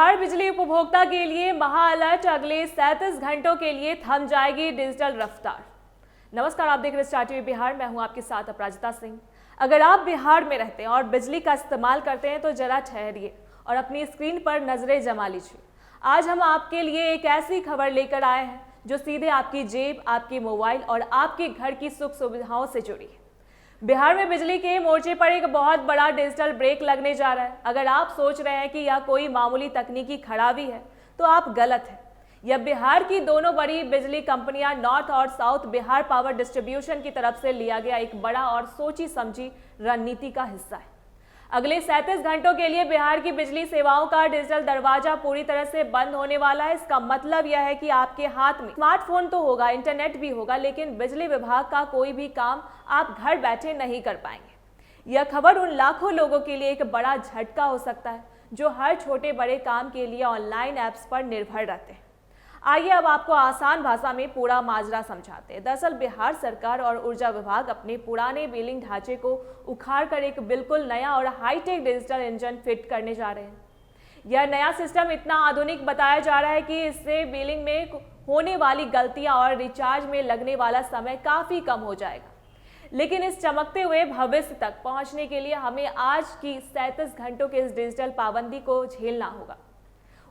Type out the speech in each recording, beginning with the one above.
बिहार बिजली उपभोक्ता के लिए महा अलर्ट, अगले 37 घंटों के लिए थम जाएगी डिजिटल रफ्तार। नमस्कार, आप देख रहे हैं स्टार टीवी बिहार। मैं हूं आपके साथ अपराजिता सिंह। अगर आप बिहार में रहते हैं और बिजली का इस्तेमाल करते हैं तो जरा ठहरिए और अपनी स्क्रीन पर नजरें जमा लीजिए। आज हम आपके लिए एक ऐसी खबर लेकर आए हैं जो सीधे आपकी जेब, आपके मोबाइल और आपके घर की सुख सुविधाओं से जुड़ी है। बिहार में बिजली के मोर्चे पर एक बहुत बड़ा डिजिटल ब्रेक लगने जा रहा है। अगर आप सोच रहे हैं कि यह कोई मामूली तकनीकी खराबी है तो आप गलत हैं। यह बिहार की दोनों बड़ी बिजली कंपनियां नॉर्थ और साउथ बिहार पावर डिस्ट्रीब्यूशन की तरफ से लिया गया एक बड़ा और सोची समझी रणनीति का हिस्सा है। अगले 37 घंटों के लिए बिहार की बिजली सेवाओं का डिजिटल दरवाजा पूरी तरह से बंद होने वाला है। इसका मतलब यह है कि आपके हाथ में स्मार्टफोन तो होगा, इंटरनेट भी होगा, लेकिन बिजली विभाग का कोई भी काम आप घर बैठे नहीं कर पाएंगे। यह खबर उन लाखों लोगों के लिए एक बड़ा झटका हो सकता है जो हर छोटे बड़े काम के लिए ऑनलाइन ऐप्स पर निर्भर रहते हैं। आइए अब आपको आसान भाषा में पूरा माजरा समझाते हैं। दरअसल बिहार सरकार और ऊर्जा विभाग अपने पुराने बिलिंग ढांचे को उखाड़कर एक बिल्कुल नया और हाईटेक डिजिटल इंजन फिट करने जा रहे हैं। यह नया सिस्टम इतना आधुनिक बताया जा रहा है कि इससे बिलिंग में होने वाली गलतियां और रिचार्ज में लगने वाला समय काफी कम हो जाएगा। लेकिन इस चमकते हुए भविष्य तक पहुंचने के लिए हमें आज की 37 घंटों के इस डिजिटल पाबंदी को झेलना होगा।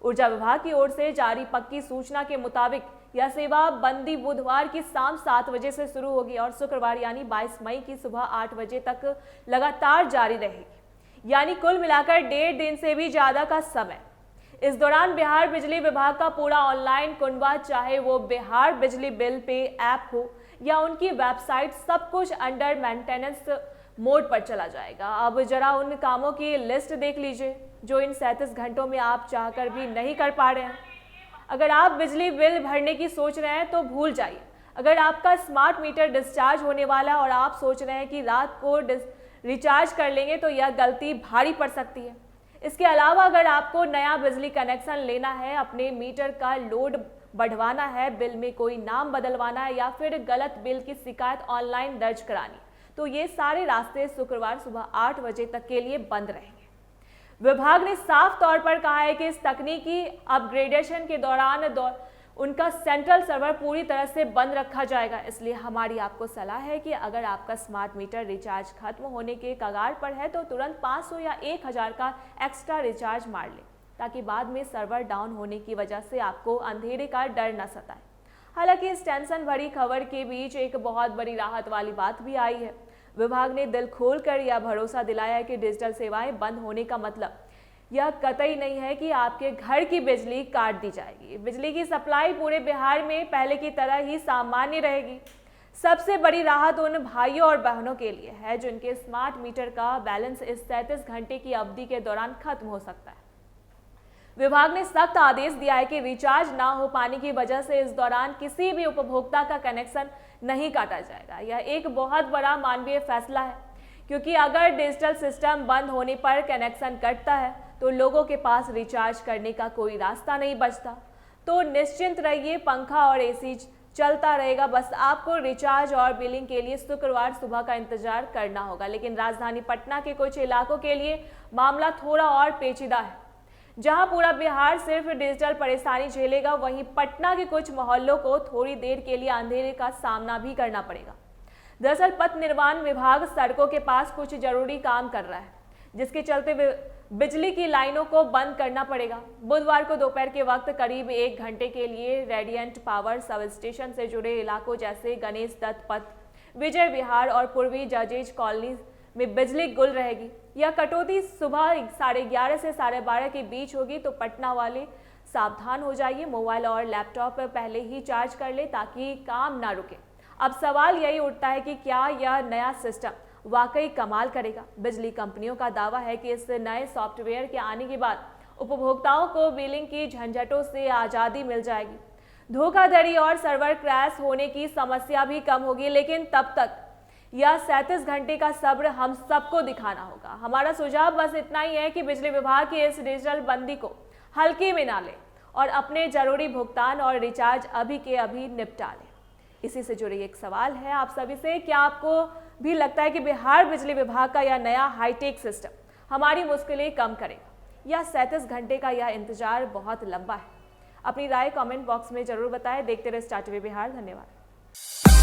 ऊर्जा विभाग की ओर से जारी पक्की सूचना के मुताबिक यह सेवा बंदी बुधवार की शाम 7 बजे से शुरू होगी और शुक्रवार यानी 22 मई की सुबह 8 बजे तक लगातार जारी रहेगी, यानी कुल मिलाकर 1.5 दिन से भी ज्यादा का समय। इस दौरान बिहार बिजली विभाग का पूरा ऑनलाइन कुनबा, चाहे वो बिहार बिजली बिल पे ऐप हो या उनकी वेबसाइट, सब कुछ अंडर मेंटेनेंस मोड पर चला जाएगा। अब जरा उन कामों की लिस्ट देख लीजिए जो इन 37 घंटों में आप चाहकर भी नहीं कर पा रहे हैं। अगर आप बिजली बिल भरने की सोच रहे हैं तो भूल जाइए। अगर आपका स्मार्ट मीटर डिस्चार्ज होने वाला है और आप सोच रहे हैं कि रात को रिचार्ज कर लेंगे तो यह गलती भारी पड़ सकती है। इसके अलावा अगर आपको नया बिजली कनेक्शन लेना है, अपने मीटर का लोड बढ़वाना है, बिल में कोई नाम बदलवाना है या फिर गलत बिल की शिकायत ऑनलाइन दर्ज करानी, तो ये सारे रास्ते शुक्रवार सुबह 8 बजे तक के लिए बंद रहेंगे। विभाग ने साफ तौर पर कहा है कि इस तकनीकी अपग्रेडेशन के दौरान उनका सेंट्रल सर्वर पूरी तरह से बंद रखा जाएगा। इसलिए हमारी आपको सलाह है कि अगर आपका स्मार्ट मीटर रिचार्ज खत्म होने के कगार पर है तो तुरंत 500 या 1000 का एक्स्ट्रा रिचार्ज मार लें, ताकि बाद में सर्वर डाउन होने की वजह से आपको अंधेरे का डर न सताए। हालांकि इस टेंशन भरी खबर के बीच एक बहुत बड़ी राहत वाली बात भी आई है। विभाग ने दिल खोलकर यह भरोसा दिलाया है कि डिजिटल सेवाएं बंद होने का मतलब यह कतई नहीं है कि आपके घर की बिजली काट दी जाएगी। बिजली की सप्लाई पूरे बिहार में पहले की तरह ही सामान्य रहेगी। सबसे बड़ी राहत उन भाइयों और बहनों के लिए है जिनके स्मार्ट मीटर का बैलेंस इस 37 घंटे की अवधि के दौरान खत्म हो सकता है। विभाग ने सख्त आदेश दिया है कि रिचार्ज ना हो पाने की वजह से इस दौरान किसी भी उपभोक्ता का कनेक्शन नहीं काटा जाएगा। यह एक बहुत बड़ा मानवीय फैसला है, क्योंकि अगर डिजिटल सिस्टम बंद होने पर कनेक्शन कटता है तो लोगों के पास रिचार्ज करने का कोई रास्ता नहीं बचता। तो निश्चिंत रहिए, पंखा और एसी चलता रहेगा, बस आपको रिचार्ज और बिलिंग के लिए शुक्रवार सुबह का इंतजार करना होगा। लेकिन राजधानी पटना के कुछ इलाकों के लिए मामला थोड़ा और पेचीदा है। जहां पूरा बिहार सिर्फ डिजिटल परेशानी झेलेगा, वहीं पटना के कुछ मोहल्लों को थोड़ी देर के लिए अंधेरे का सामना भी करना पड़ेगा। दरअसल पथ निर्माण विभाग सड़कों के पास कुछ जरूरी काम कर रहा है, जिसके चलते बिजली की लाइनों को बंद करना पड़ेगा। बुधवार को दोपहर के वक्त करीब 1 घंटे के लिए रेडियंट पावर सब स्टेशन से जुड़े इलाकों जैसे गणेश दत्त पथ, विजय विहार और पूर्वी जजेज कॉलोनी में बिजली गुल रहेगी। यह कटौती सुबह 11:30 से 12:30 के बीच होगी, तो पटना वाले सावधान हो जाइए। मोबाइल और लैपटॉप पहले ही चार्ज कर ले ताकि काम ना रुके। अब सवाल यही उठता है कि क्या यह नया सिस्टम वाकई कमाल करेगा। बिजली कंपनियों का दावा है कि इस नए सॉफ्टवेयर के आने के बाद उपभोक्ताओं को बिलिंग की झंझटों से आज़ादी मिल जाएगी, धोखाधड़ी और सर्वर क्रैश होने की समस्या भी कम होगी। लेकिन तब तक यह 37 घंटे का सब्र हम सबको दिखाना होगा। हमारा सुझाव बस इतना ही है कि बिजली विभाग की इस डिजिटल बंदी को हल्के में ना लें और अपने जरूरी भुगतान और रिचार्ज अभी के अभी निपटा लें। इसी से जुड़ी एक सवाल है आप सभी से, क्या आपको भी लगता है कि बिहार बिजली विभाग का यह नया हाईटेक सिस्टम हमारी मुश्किलें कम करेगा? या 37 घंटे का यह इंतजार बहुत लंबा है? अपनी राय कमेंट बॉक्स में जरूर बताएं। देखते रहे स्टार टीवी बिहार। धन्यवाद।